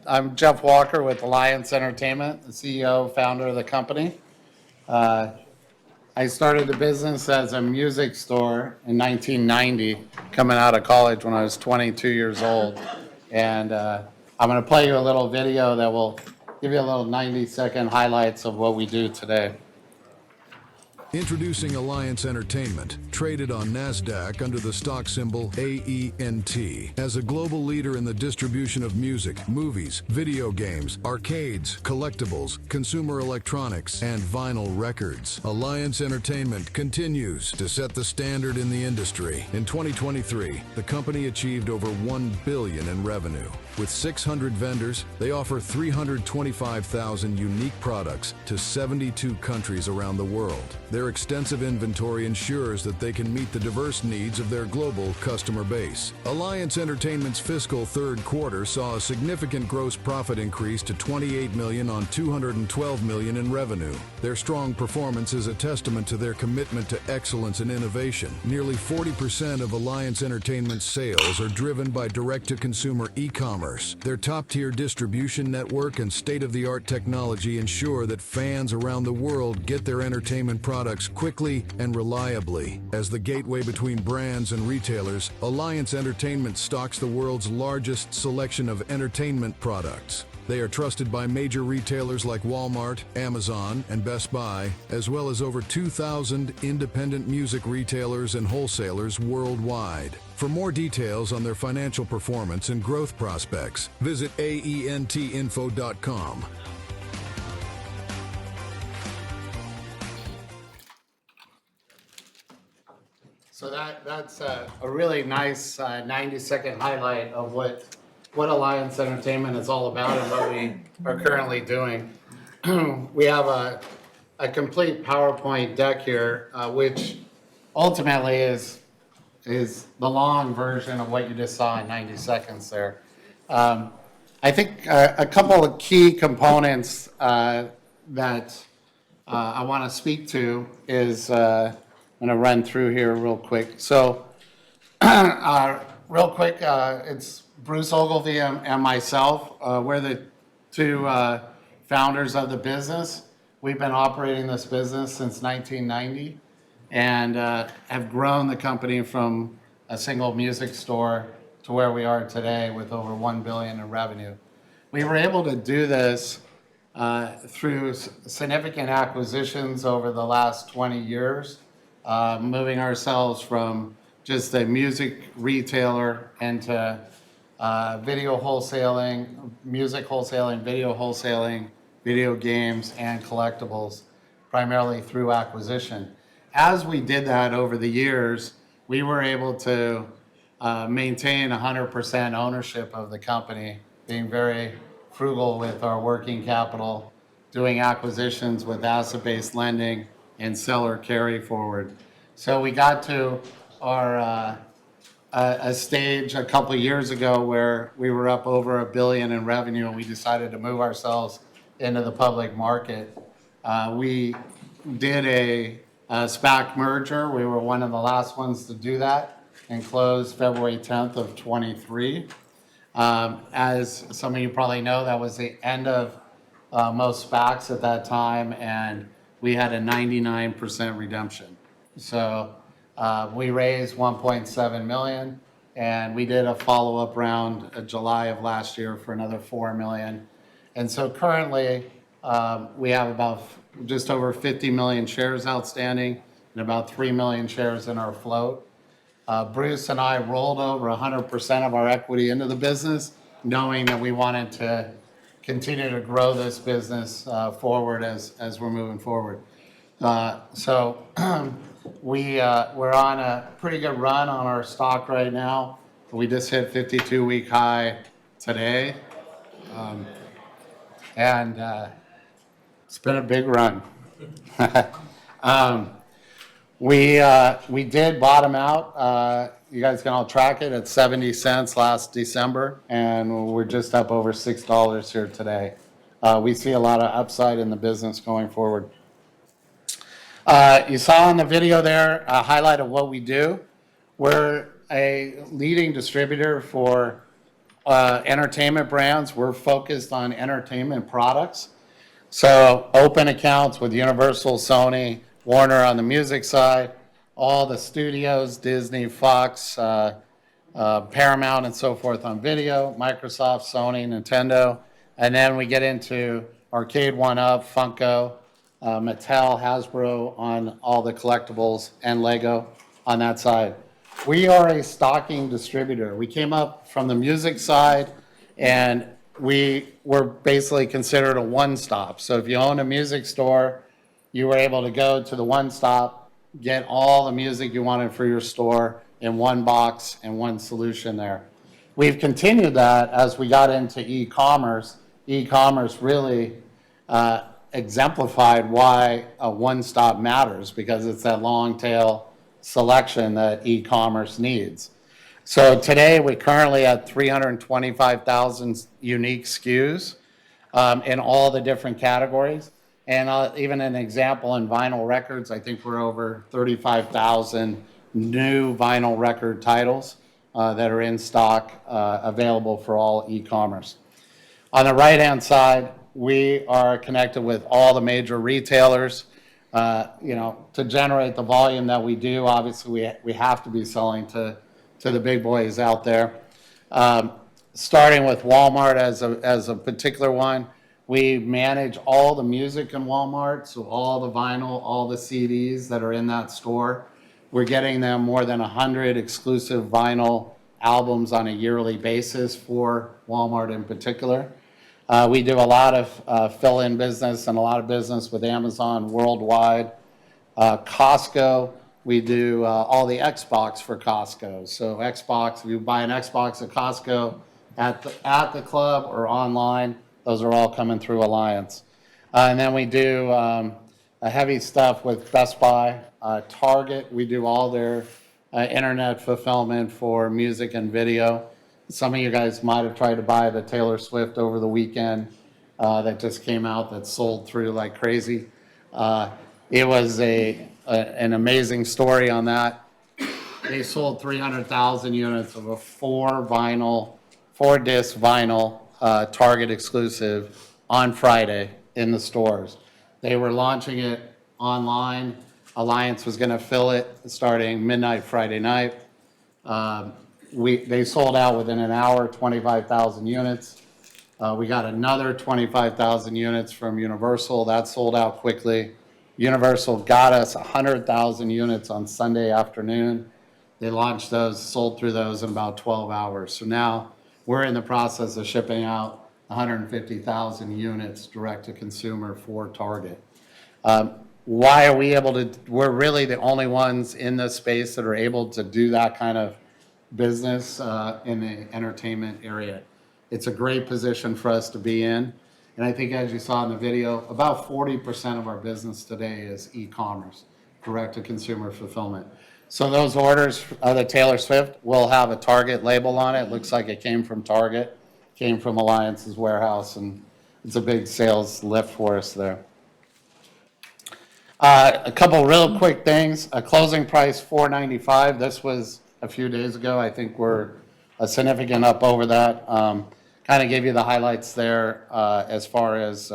I'm Jeff Walker with Alliance Entertainment, the CEO, founder of the company. I started the business as a music store in 1990, coming out of college when I was 22 years old. And I'm going to play you a little video that will give you a little 90-second highlights of what we do today. Introducing Alliance Entertainment, traded on NASDAQ under the stock symbol AENT. As a global leader in the distribution of music, movies, video games, arcades, collectibles, consumer electronics, and vinyl records, Alliance Entertainment continues to set the standard in the industry. In 2023, the company achieved over $1 billion in revenue. With 600 vendors, they offer 325,000 unique products to 72 countries around the world. Their extensive inventory ensures that they can meet the diverse needs of their global customer base. Alliance Entertainment's fiscal third quarter saw a significant gross profit increase to $28 million on $212 million in revenue. Their strong performance is a testament to their commitment to excellence and innovation. Nearly 40% of Alliance Entertainment's sales are driven by direct-to-consumer e-commerce. Their top-tier distribution network and state-of-the-art technology ensure that fans around the world get their entertainment products quickly and reliably. As the gateway between brands and retailers, Alliance Entertainment stocks the world's largest selection of entertainment products. They are trusted by major retailers like Walmart, Amazon, and Best Buy, as well as over 2,000 independent music retailers and wholesalers worldwide. For more details on their financial performance and growth prospects, visit aentinfo.com. So that's a really nice 90-second highlight of what Alliance Entertainment is all about and what we are currently doing. We have a complete PowerPoint deck here, which ultimately is the long version of what you just saw in 90 seconds there. I think a couple of key components that I want to speak to is I'm going to run through here real quick. So real quick, it's Bruce Ogilvie and myself. We're the two founders of the business. We've been operating this business since 1990 and have grown the company from a single music store to where we are today with over $1 billion in revenue. We were able to do this through significant acquisitions over the last 20 years, moving ourselves from just a music retailer into video wholesaling, music wholesaling, video games, and collectibles, primarily through acquisition. As we did that over the years, we were able to maintain 100% ownership of the company, being very frugal with our working capital, doing acquisitions with asset-based lending and seller carry forward. So we got to our a stage a couple of years ago where we were up over $1 billion in revenue, and we decided to move ourselves into the public market. We did a SPAC merger. We were one of the last ones to do that and closed February 10th of 23. As some of you probably know, that was the end of most SPACs at that time, and we had a 99% redemption. So we raised $1.7 million, and we did a follow-up round in July of last year for another $4 million. And so currently we have about just over 50 million shares outstanding and about 3 million shares in our float. Bruce and I rolled over 100% of our equity into the business, knowing that we wanted to continue to grow this business forward as we're moving forward. So we're on a pretty good run on our stock right now. We just hit 52-week high today, and it's been a big run. We did bottom out. You guys can all track it at 70 cents last December, and we're just up over $6 here today. We see a lot of upside in the business going forward. You saw in the video there a highlight of what we do. We're a leading distributor for entertainment brands. We're focused on entertainment products. So open accounts with Universal, Sony, Warner on the music side, all the studios, Disney, Fox, Paramount and so forth on video, Microsoft, Sony, Nintendo. And then we get into Arcade 1-Up, Funko, Mattel, Hasbro on all the collectibles, and Lego on that side. We are a stocking distributor. We came up from the music side, and we were basically considered a one-stop. So if you own a music store, you were able to go to the one-stop, get all the music you wanted for your store in one box and one solution there. We've continued that as we got into e-commerce. E-commerce really exemplified why a one-stop matters, because it's that long tail selection that e-commerce needs. So today we're currently at 325,000 unique SKUs in all the different categories. And even an example in vinyl records, I think we're over 35,000 new vinyl record titles that are in stock, available for all e-commerce. On the right-hand side, we are connected with all the major retailers. To generate the volume that we do, obviously we have to be selling to the big boys out there. Starting with Walmart as a particular one, we manage all the music in Walmart, so all the vinyl, all the CDs that are in that store. We're getting them more than 100 exclusive vinyl albums on a yearly basis for Walmart in particular. We do a lot of fill-in business and a lot of business with Amazon worldwide. Costco, we do all the Xbox for Costco. So Xbox, if you buy an Xbox at Costco at the club or online, those are all coming through Alliance. And then we do heavy stuff with Best Buy. Target, we do all their internet fulfillment for music and video. Some of you guys might have tried to buy the Taylor Swift over the weekend that just came out that sold through like crazy. It was an amazing story on that. They sold 300,000 units of a four-disc vinyl Target exclusive on Friday in the stores. They were launching it online. Alliance was going to fill it starting midnight Friday night. They sold out within an hour, 25,000 units. We got another 25,000 units from Universal. That sold out quickly. Universal got us 100,000 units on Sunday afternoon. They launched those, sold through those in about 12 hours. So now we're in the process of shipping out 150,000 units direct to consumer for Target. Why are we able to? We're really the only ones in this space that are able to do that kind of business in the entertainment area. It's a great position for us to be in. And I think, as you saw in the video, about 40% of our business today is e-commerce, direct-to-consumer fulfillment. So those orders of the Taylor Swift will have a Target label on it. Looks like it came from Target, came from Alliance's warehouse, and it's a big sales lift for us there. A couple real quick things. A closing price $495. This was a few days ago. I think we're a significant up over that. Kind of give you the highlights there as far as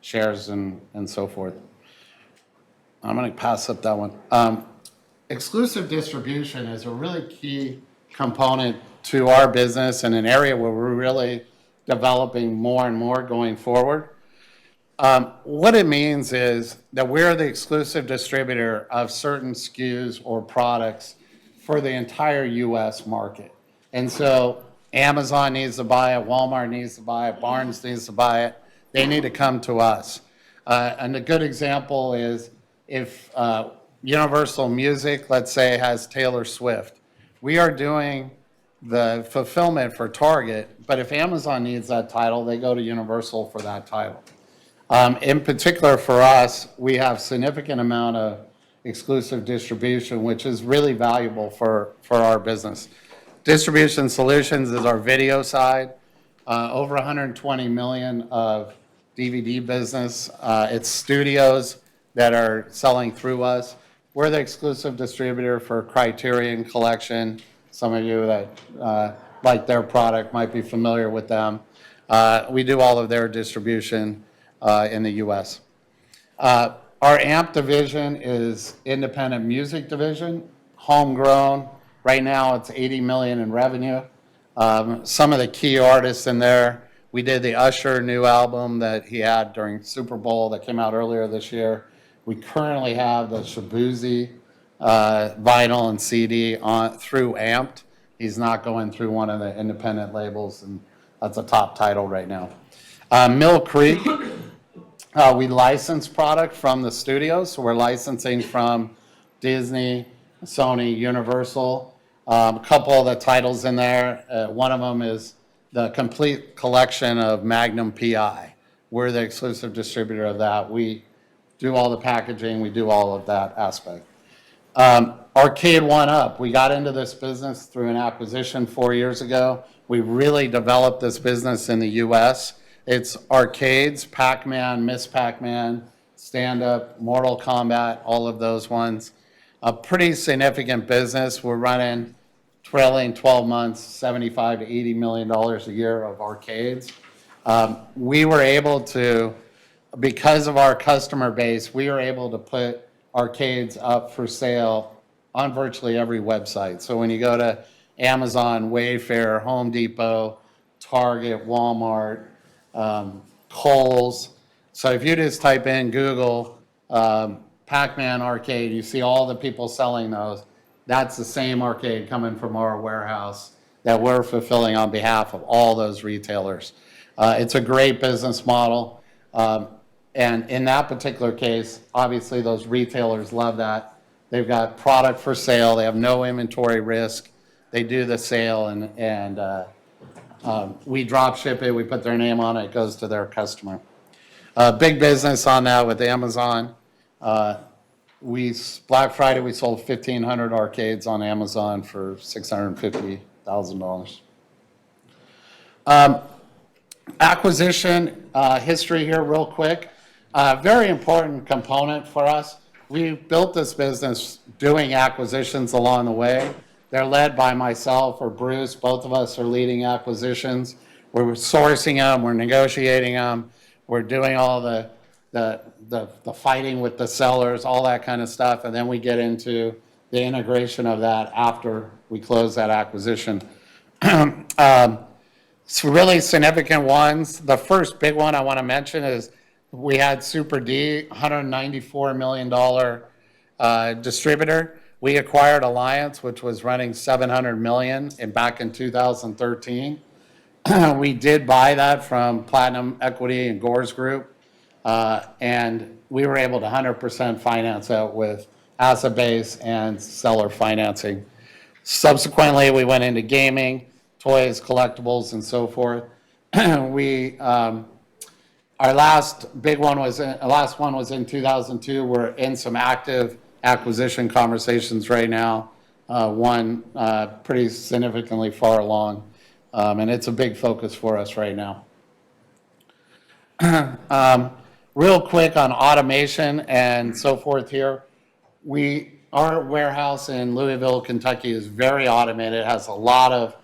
shares and so forth. I'm going to pass up that one. Exclusive distribution is a really key component to our business and an area where we're really developing more and more going forward. What it means is that we're the exclusive distributor of certain SKUs or products for the entire U.S. market. And so Amazon needs to buy it, Walmart needs to buy it, Barnes needs to buy it. They need to come to us. And a good example is if Universal Music, let's say, has Taylor Swift. We are doing the fulfillment for Target, but if Amazon needs that title, they go to Universal for that title. In particular for us, we have significant amount of exclusive distribution, which is really valuable for our business. Distribution Solutions is our video side. Over 120 million of DVD business. It's studios that are selling through us. We're the exclusive distributor for Criterion Collection. Some of you that like their product, might be familiar with them. We do all of their distribution in the US. Our AMP division is independent music division, homegrown. Right now it's 80 million in revenue. Some of the key artists in there, we did the Usher new album that he had during Super Bowl that came out earlier this year. We currently have the Shabuzi vinyl and CD on through Amped. He's not going through one of the independent labels, and that's a top title right now. Mill Creek, we license product from the studios, so we're licensing from Disney, Sony, Universal. A couple of the titles in there. One of them is the complete collection of Magnum PI. We're the exclusive distributor of that. We do all the packaging. We do all of that aspect. Arcade One Up. We got into this business through an acquisition 4 years ago. We really developed this business in the US. It's arcades, Pac-Man, Miss Pac-Man, stand-up, Mortal Kombat, all of those ones. A pretty significant business. We're running, trailing 12 months, $75 to $80 million a year of arcades. We were able to, because of our customer base, we were able to put arcades up for sale on virtually every website. So when you go to Amazon, Wayfair, Home Depot, Target, Walmart, Kohl's. So if you just type in Google Pac-Man arcade, you see all the people selling those. That's the same arcade coming from our warehouse that we're fulfilling on behalf of all those retailers. It's a great business model. And in that particular case, obviously those retailers love that. They've got product for sale. They have no inventory risk. They do the sale and we drop ship it. We put their name on it. It goes to their customer. Big business on that with Amazon. Black Friday, we sold 1,500 arcades on Amazon for $650,000. Acquisition history here real quick. Very important component for us. We built this business doing acquisitions along the way. They're led by myself or Bruce. Both of us are leading acquisitions. We're sourcing them. We're negotiating them. We're doing all the fighting with the sellers, all that kind of stuff. And then we get into the integration of that after we close that acquisition. Some really significant ones. The first big one I want to mention is we had Super D, $194 million distributor. We acquired Alliance, which was running $700 million back in 2013. We did buy that from Platinum Equity and Gores Group, and we were able to 100% finance out with asset base and seller financing. Subsequently, we went into gaming, toys, collectibles, and so forth. Our last one was in 2002. We're in some active acquisition conversations right now. One pretty significantly far along, and it's a big focus for us right now. Real quick on automation and so forth here. Our warehouse in Louisville, Kentucky is very automated. It has a lot of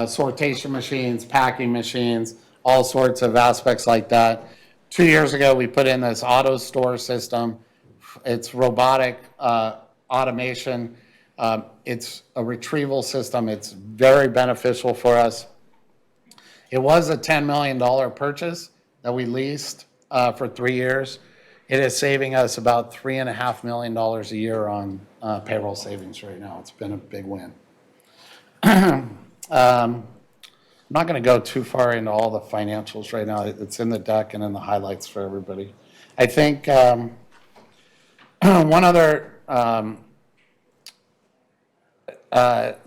sortation machines, packing machines, all sorts of aspects like that. 2 years ago, we put in this auto store system. It's robotic automation. It's a retrieval system. It's very beneficial for us. It was a $10 million purchase that we leased for 3 years. It is saving us about $3.5 million a year on payroll savings right now. It's been a big win. I'm not going to go too far into all the financials right now. It's in the deck and in the highlights for everybody. I think one other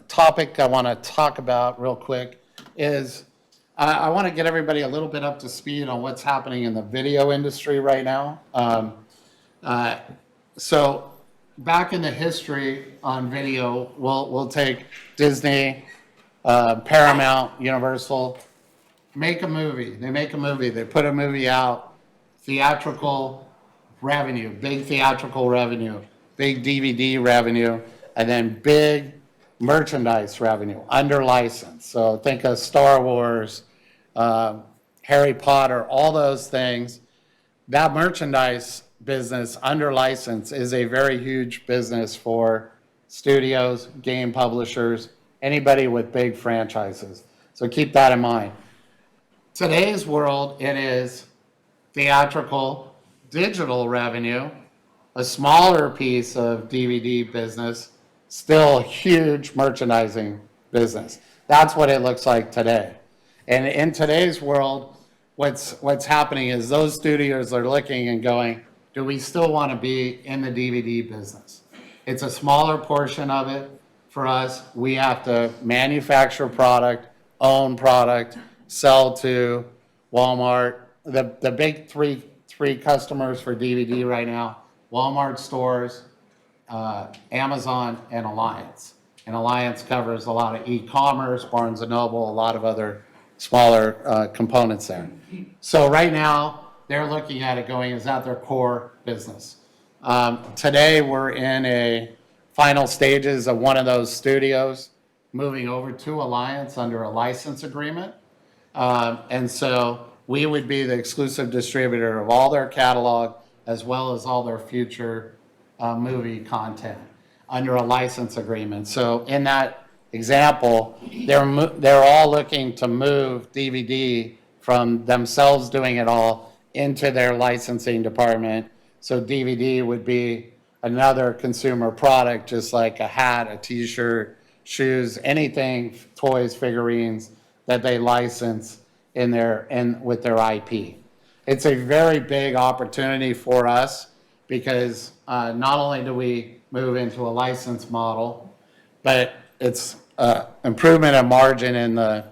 topic I want to talk about real quick is I want to get everybody a little bit up to speed on what's happening in the video industry right now. So back in the history on video, we'll take Disney, Paramount, Universal, make a movie. They make a movie. They put a movie out, theatrical revenue, big theatrical revenue, big DVD revenue, and then big merchandise revenue under license. So think of Star Wars, Harry Potter, all those things. That merchandise business under license is a very huge business for studios, game publishers, anybody with big franchises. So keep that in mind. Today's world, it is theatrical, digital revenue, a smaller piece of DVD business, still a huge merchandising business. That's what it looks like today. And in today's world, what's happening is those studios are looking and going, do we still want to be in the DVD business? It's a smaller portion of it for us. We have to manufacture product, own product, sell to Walmart. The big three customers for DVD right now, Walmart stores, Amazon, and Alliance. And Alliance covers a lot of e-commerce, Barnes & Noble, a lot of other smaller components there. So right now, they're looking at it going, is that their core business? Today, we're in a final stages of one of those studios moving over to Alliance under a license agreement. And so we would be the exclusive distributor of all their catalog as well as all their future movie content under a license agreement. So in that example, they're all looking to move DVD from themselves doing it all into their licensing department. So DVD would be another consumer product, just like a hat, a t-shirt, shoes, anything, toys, figurines that they license with their IP. It's a very big opportunity for us because not only do we move into a license model, but it's improvement of margin in the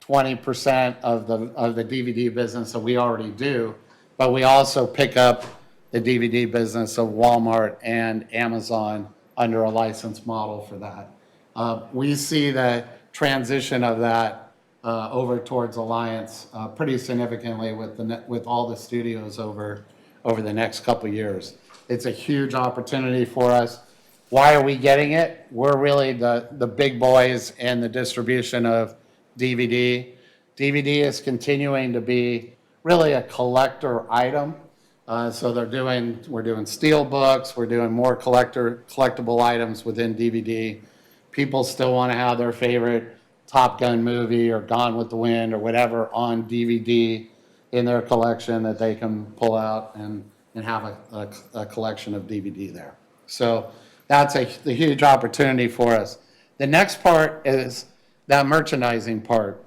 20% of the DVD business that we already do, but we also pick up the DVD business of Walmart and Amazon under a license model for that. We see the transition of that over towards Alliance pretty significantly with all the studios over the next couple of years. It's a huge opportunity for us. Why are we getting it? We're really the big boys in the distribution of DVD. DVD is continuing to be really a collector item. So we're doing steel books, we're doing more collectible items within DVD. People still want to have their favorite Top Gun movie or Gone with the Wind or whatever on DVD in their collection that they can pull out and have a collection of DVD there. So that's the huge opportunity for us. The next part is that merchandising part,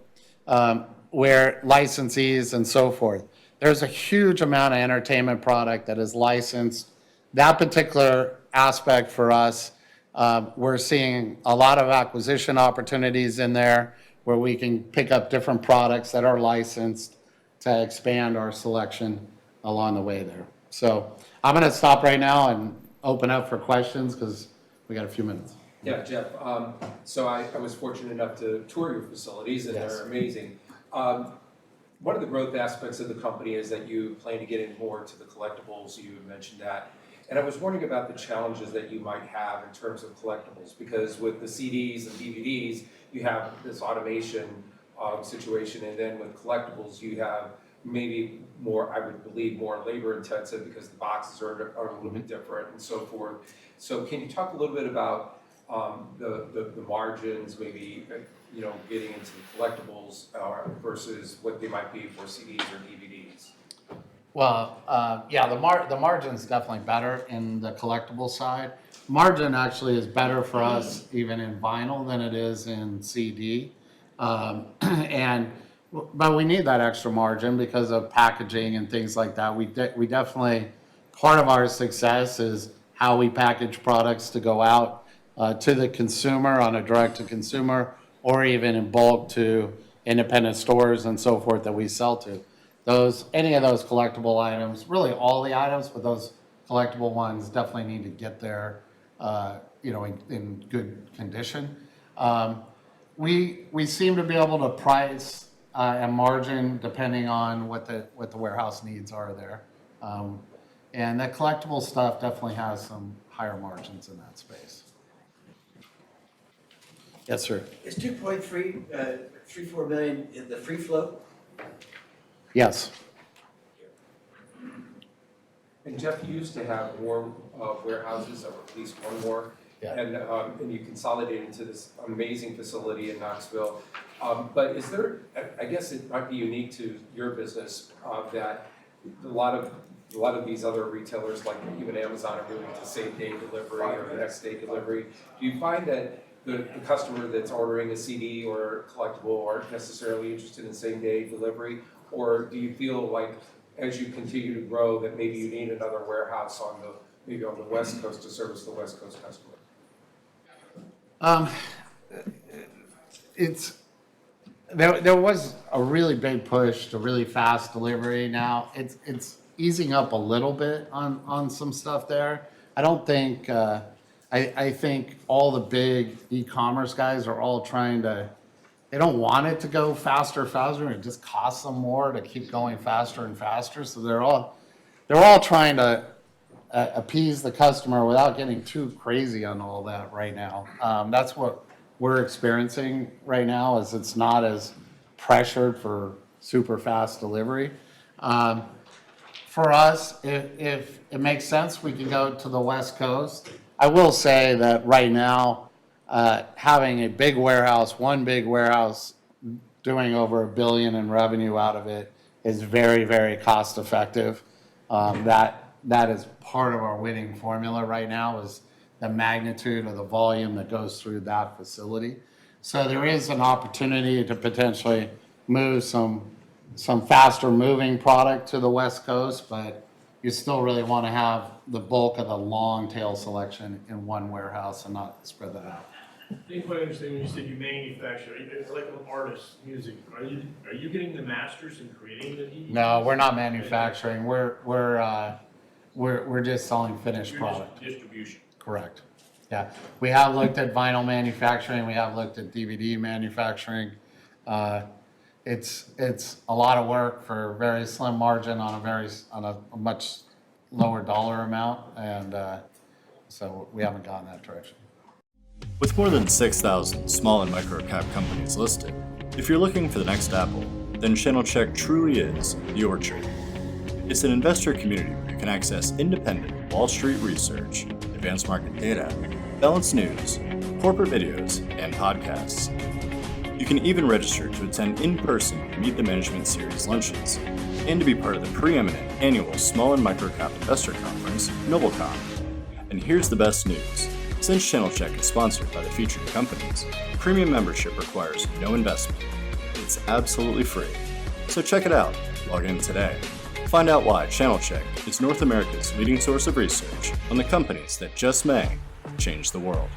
where licensees and so forth. There's a huge amount of entertainment product that is licensed. That particular aspect for us, we're seeing a lot of acquisition opportunities in there where we can pick up different products that are licensed to expand our selection along the way there. So I'm going to stop right now and open up for questions because we got a few minutes. Yeah, Jeff. So I was fortunate enough to tour your facilities, and Yes. they're amazing. One of the growth aspects of the company is that you plan to get in more to the collectibles. You mentioned that. And I was wondering about the challenges that you might have in terms of collectibles, because with the CDs and DVDs, you have this automation situation, and then with collectibles, you have maybe more, I would believe, more labor intensive because the boxes are a little bit different and so forth. So can you talk a little bit about the margins, maybe getting into the collectibles versus what they might be for CDs or DVDs? Well, yeah, the margin's definitely better in the collectible side. Margin actually is better for us even in vinyl than it is in CD. But we need that extra margin because of packaging and things like that. We definitely, part of our success is how we package products to go out to the consumer on a direct-to-consumer or even in bulk to independent stores and so forth that we sell to. Any of those collectible items, really all the items, but those collectible ones definitely need to get there, in good condition. We seem to be able to price and margin depending on what the warehouse needs are there. And the collectible stuff definitely has some higher margins in that space. Yes, sir. Is 2.34 million in the free float? Yes. And Jeff, you used to have more warehouses, or at least one more, Yeah. and you consolidated into this amazing facility in Knoxville. But is there, I guess it might be unique to your business, that a lot of these other retailers, like even Amazon, are moving to same-day delivery or next-day delivery. Do you find that the customer that's ordering a CD or collectible aren't necessarily interested in same-day delivery? Or do you feel like, as you continue to grow, that maybe you need another warehouse on the West Coast to service the West Coast customer? There was a really big push to really fast delivery. Now it's easing up a little bit on some stuff there. I don't think I think all the big e-commerce guys are all trying to. They don't want it to go faster, it just costs them more to keep going faster and faster. So they're all trying to appease the customer without getting too crazy on all that right now. That's what we're experiencing right now, is it's not as pressured for super fast delivery. For us, if it makes sense, we can go to the West Coast. I will say that right now, having one big warehouse doing over $1 billion in revenue out of it is very, very cost effective. That is part of our winning formula right now, is the magnitude of the volume that goes through that facility. So there is an opportunity to potentially move some faster moving product to the West Coast, but you still really want to have the bulk of the long tail selection in one warehouse and not spread that out. I didn't quite understand when you said you manufacture. It's like an artist, music. Are you getting the masters and creating the DVDs? No, we're not manufacturing. We're just selling finished You're product. just distribution. Correct. Yeah, we have looked at vinyl manufacturing. We have looked at DVD manufacturing. It's a lot of work for a very slim margin on a much lower dollar amount, and so we haven't gone that direction. With more than 6,000 small and micro-cap companies listed, if you're looking for the next Apple, then ChannelCheck truly is your trade. It's an investor community where you can access independent Wall Street research, advanced market data, balanced news, corporate videos, and podcasts. You can even register to attend in-person Meet the Management Series luncheons, and to be part of the preeminent annual Small and Micro-Cap Investor Conference, NobleCon. And here's the best news. Since ChannelCheck is sponsored by the featured companies, premium membership requires no investment. It's absolutely free. So check it out. Log in today. Find out why ChannelCheck is North America's leading source of research on the companies that just may change the world.